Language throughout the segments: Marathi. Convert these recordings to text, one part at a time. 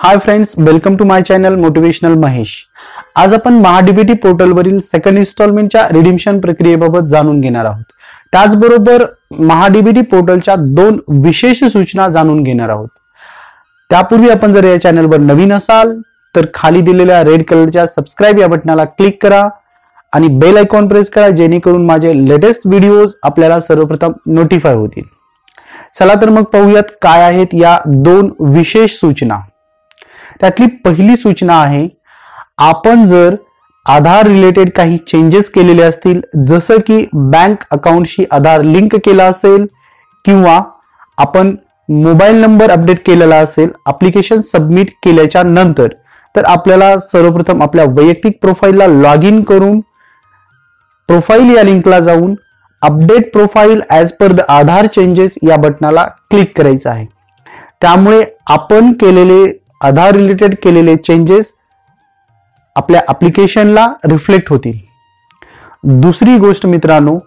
High friends, welcome to my channel motivational Mahesh. आज आपण महाडीबीटी पोर्टलवरील सेकंड इन्स्टॉलमेंटच्या रिडीम्शन प्रक्रियेबाबत जाणून घेणार आहोत। त्याचबरोबर महाडीबीटी पोर्टलच्या दोन विशेष सूचना जाणून घेणार आहोत। त्यापूर्वी आपण जर या चॅनलवर नवीन असाल तर खाली दिलेल्या रेड कलरच्या सबस्क्राइब या बटनाला क्लिक करा आणि बेल आयकॉन प्रेस करा, जेणेकरून माझे लेटेस्ट व्हिडिओज आपल्याला सर्वप्रथम नोटिफाय होतील। चला तर मग पाहूयात काय आहेत या दोन विशेष सूचना। त्यातली पहिली सूचना आहे, आपण जर आधार रिलेटेड काही चेंजेस केलेले असतील, जसं की बँक अकाउंटशी आधार लिंक केला असेल किंवा आपण मोबाईल नंबर अपडेट केलेला असेल ऍप्लिकेशन सबमिट केल्याच्या नंतर, तर आपल्याला सर्वप्रथम आपल्या वैयक्तिक प्रोफाईलला लॉग इन करून प्रोफाईल या लिंकला जाऊन update profile as per the Aadhaar changes या बटनाला क्लिक करायचं आहे। त्यामुळे आपण केलेले आधार रिलेटेड केलेले चेंजेस आपल्या ऍप्लिकेशनला रिफ्लेक्ट होतील। दुसरी गोष्ट मित्रांनो,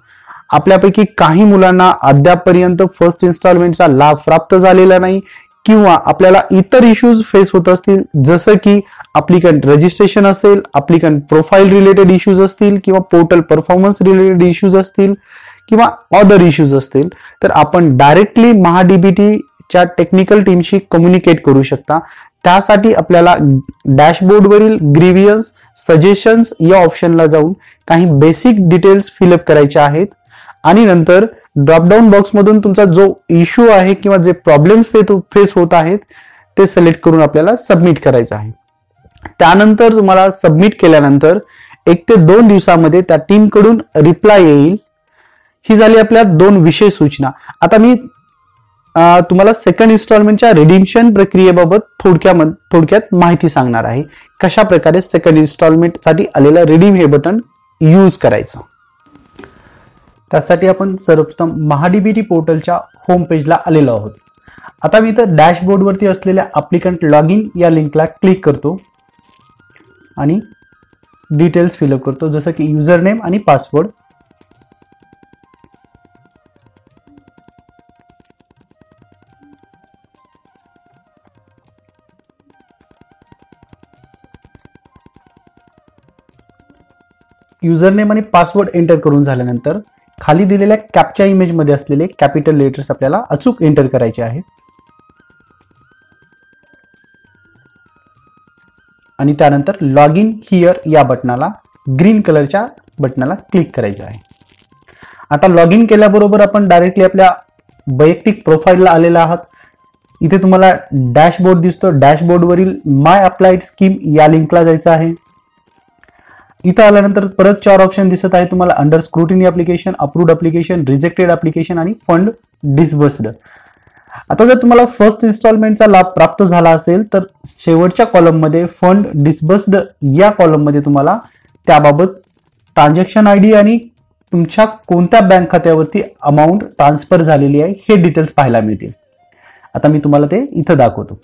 आपल्यापैकी काही मुलांना अद्यापपर्यंत फर्स्ट इन्स्टॉलमेंटचा लाभ प्राप्त झालेला नाही किंवा आपल्याला इतर इश्यूज फेस होत असतील, जसं की ऍप्लिकंट रजिस्ट्रेशन असेल, ऍप्लिकंट प्रोफाईल रिलेटेड इश्यूज असतील किंवा पोर्टल परफॉर्मन्स रिलेटेड इश्यूज असतील किंवा अदर इश्यूज असतील, तर आपण डायरेक्टली महाडीबीटीच्या टेक्निकल टीमशी कम्युनिकेट करू शकता। त्यासाठी आपल्याला डॅशबोर्डवरील ग्रीव्हियन्स सजेशन्स या ऑप्शनला जाऊन काही बेसिक डिटेल्स फिलअप करायचे आहेत आणि नंतर ड्रॉपडाऊन बॉक्समधून तुमचा जो इश्यू आहे किंवा जे प्रॉब्लेम्स फेस होत आहेत ते सिलेक्ट करून आपल्याला सबमिट करायचं आहे। त्यानंतर तुम्हाला सबमिट केल्यानंतर 1 ते 2 दिवसामध्ये त्या टीमकडून रिप्लाय येईल। ही झाली आपल्या दोन विशेष सूचना। आता मी तुम्हाला सेकंड इन्स्टॉलमेंटच्या रिडीम्शन प्रक्रियेबाबत थोडक्यात माहिती सांगणार आहे, कशा प्रकारे सेकंड इन्स्टॉलमेंट साठी आलेलं रिडीम हे बटन यूज करायचं। त्यासाठी आपण सर्वप्रथम महाडीबीटी पोर्टलच्या होम पेजला आलेलो आहोत। आता मी इथं डॅशबोर्डवरती असलेल्या ऍप्लिकंट लॉग इन या लिंकला क्लिक करतो आणि डिटेल्स फिलअप करतो, जसं की युजर नेम आणि पासवर्ड। युजर नेम आणि पासवर्ड एंटर करून झाल्यानंतर खाली दिलेल्या कॅप्चा इमेज मध्ये असलेले कॅपिटल लेटर्स आपल्याला अचूक एंटर करायचे आहे आणि त्यानंतर लॉग इन हिअर या बटनाला ग्रीन कलरच्या बटनाला क्लिक करायचं आहे। आता लॉग इन केल्याबरोबर आपण डायरेक्टली आपल्या वैयक्तिक प्रोफाईलला आलेला आहात। इथे तुम्हाला डॅशबोर्ड दिसतो, डॅशबोर्डवरील माय अप्लाइड स्कीम या लिंकला जायचं आहे। इथं आल्यानंतर परत 4 ऑप्शन दिसत आहे तुम्हाला, under scrutiny application, approved application, rejected application आणि फंड डिसबर्स्ड। आता जर तुम्हाला फर्स्ट इन्स्टॉलमेंटचा लाभ प्राप्त झाला असेल तर शेवटच्या कॉलम मध्ये फंड डिसबर्स्ड या कॉलम मध्ये तुम्हाला त्याबाबत ट्रान्झॅक्शन आयडी आणि तुमच्या कोणत्या बँक खात्यावरती अमाऊंट ट्रान्सफर झालेली आहे हे डिटेल्स पाहायला मिळतील। आता मी तुम्हाला ते इथं दाखवतो।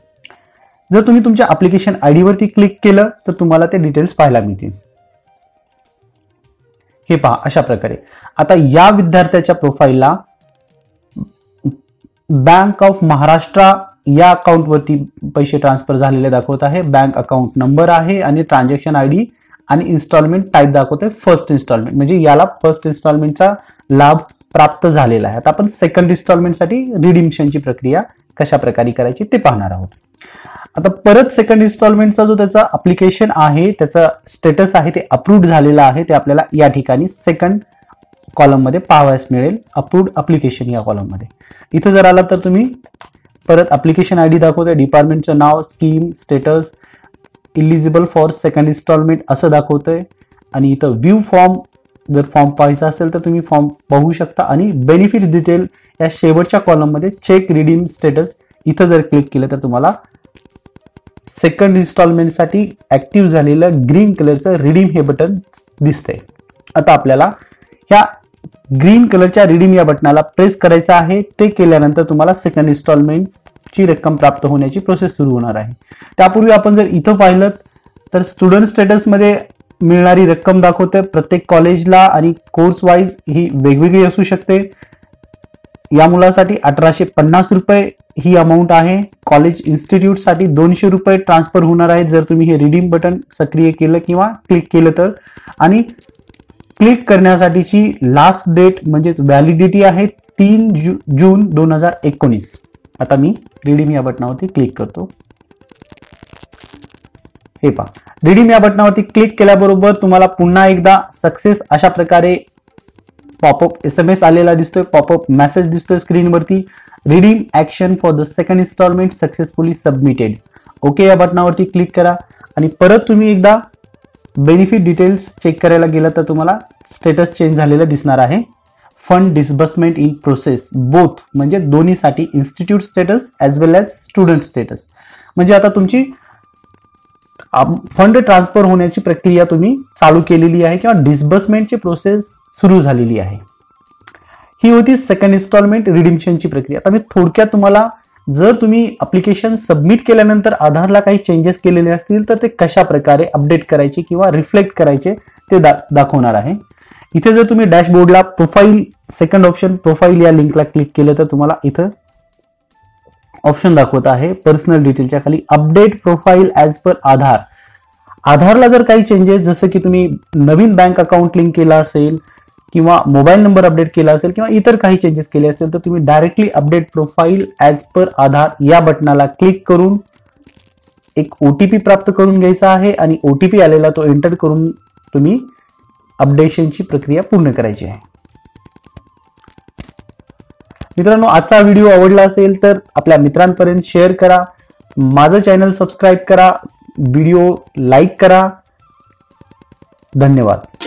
जर तुम्ही तुमच्या ऍप्लिकेशन आयडी वरती क्लिक केलं तर तुम्हाला ते डिटेल्स पाहायला मिळतील। हे पहा अशा प्रकारे। आता या विद्यार्थ्याच्या प्रोफाईलला बँक ऑफ महाराष्ट्र या अकाउंट वरती पैसे ट्रान्सफर झालेले दाखवत आहे, बँक अकाउंट नंबर आहे आणि ट्रान्झॅक्शन आयडी आणि इन्स्टॉलमेंट टाईप दाखवत आहे फर्स्ट इन्स्टॉलमेंट, म्हणजे याला फर्स्ट इन्स्टॉलमेंटचा लाभ प्राप्त झालेला आहे। आता आपण सेकंड इन्स्टॉलमेंटसाठी रिडीम्शनची प्रक्रिया कशा प्रकारे करायची ते पाहणार आहोत। आता परत सेकंड इन्स्टॉलमेंटचा जो त्याचा ऍप्लिकेशन आहे, त्याचा स्टेटस आहे ते अप्रूव्ड झालेला आहे, ते आपल्याला या ठिकाणी सेकंड कॉलम मध्ये पाहावयास मिळेल, अप्रूव्ड ऍप्लिकेशन या कॉलम मध्ये। इथं जर आला तर तुम्ही परत ऍप्लिकेशन आयडी दाखवतोय, डिपार्टमेंटचं नाव, scheme, status, eligible for second instalment असं दाखवतोय आणि इथं व्ह्यू फॉर्म, जर फॉर्म पाहायचा असेल तर तुम्ही फॉर्म पाहू शकता आणि बेनिफिट्स डिटेल या शेवटच्या कॉलम मध्ये चेक रिडीम स्टेटस इथं जर क्लिक केलं तर तुम्हाला सेकंड इन्स्टॉलमेंटसाठी ऍक्टिव्ह झालेलं ग्रीन कलरचं रिडीम हे बटन दिसतंय। आता आपल्याला ह्या ग्रीन कलरच्या रिडीम या बटनाला प्रेस करायचं आहे। ते केल्यानंतर तुम्हाला सेकंड इन्स्टॉलमेंटची रक्कम प्राप्त होण्याची प्रोसेस सुरू होणार आहे। त्यापूर्वी आपण जर इथं पाहिलं तर स्टुडंट स्टेटस मध्ये मिळणारी रक्कम दाखवते, प्रत्येक कॉलेजला आणि कोर्स वाईज ही वेगवेगळी असू शकते। या मुलासाठी 1850 रुपये ही अमाऊंट आहे. कॉलेज इन्स्टिट्यूट साठी 200 रुपये ट्रान्सफर होणार आहेत जर तुम्ही हे रिडीम बटन सक्रिय केलं किंवा क्लिक केलं तर. आणि क्लिक करण्यासाठीची लास्ट डेट म्हणजेच व्हॅलिडिटी आहे 3 जून 2019. आता मी रिडीम या बटनावरती क्लिक करतो. हे पहा, रिडीम या बटनावरती क्लिक केल्याबरोबर तुम्हाला पुन्हा एकदा सक्सेस अशा प्रकारे पॉपअप SMS आलेला दिसतोय, पॉपअप मेसेज दिसतोय स्क्रीनवरती. Redeem action for the second instalment successfully submitted. Okay या बटनावरती क्लिक करा आणि परत तुम्ही एकदा बेनिफिट डिटेल्स चेक करायला गेला तर तुम्हाला स्टेटस चेंज झालेलं दिसणार आहे. Fund disbursement in process both म्हणजे दोन्हीसाठी इन्स्टिट्यूट स्टेटस ॲज वेल ॲज स्टुडंट स्टेटस. म्हणजे आता तुमची फंड ट्रान्सफर होण्याची प्रक्रिया तुम्ही चालू केलेली आहे किंवा डिस्बर्समेंटची प्रोसेस सुरू झालेली आहे. ही होती सेकंड इन्स्टॉलमेंट रिडिम्शनची प्रक्रिया. आता मी थोडक्यात तुम्हाला जर तुम्ही अप्लिकेशन सबमिट केल्यानंतर आधारला काही चेंजेस केलेले असतील तर ते कशा प्रकारे अपडेट करायचे किंवा रिफ्लेक्ट करायचे ते दाखवणार आहे. इथे जर तुम्ही डॅशबोर्डला प्रोफाईल सेकंड ऑप्शन प्रोफाईल या लिंकला क्लिक केलं तर तुम्हाला इथं ऑप्शन दाखवत आहे पर्सनल डिटेलच्या खाली अपडेट प्रोफाईल ॲज पर आधार. आधारला जर काही चेंजेस जसं की तुम्ही नवीन बँक अकाउंट लिंक केला असेल किंवा मोबाईल नंबर अपडेट केला असेल किंवा इतर काही चेंजेस केले असेल तर तुम्ही directly update profile as per Aadhaar या बटनाला क्लिक करून एक OTP प्राप्त करून घ्यायचा आहे आणि OTP आलेला तो एंटर करून तुम्ही अपडेशनची प्रक्रिया पूर्ण करायची आहे. मित्रांनो, आजचा व्हिडिओ आवडला असेल तर आपल्या मित्रांपर्यंत शेअर करा, माझं चॅनल सबस्क्राईब करा, व्हिडिओ लाईक करा. धन्यवाद.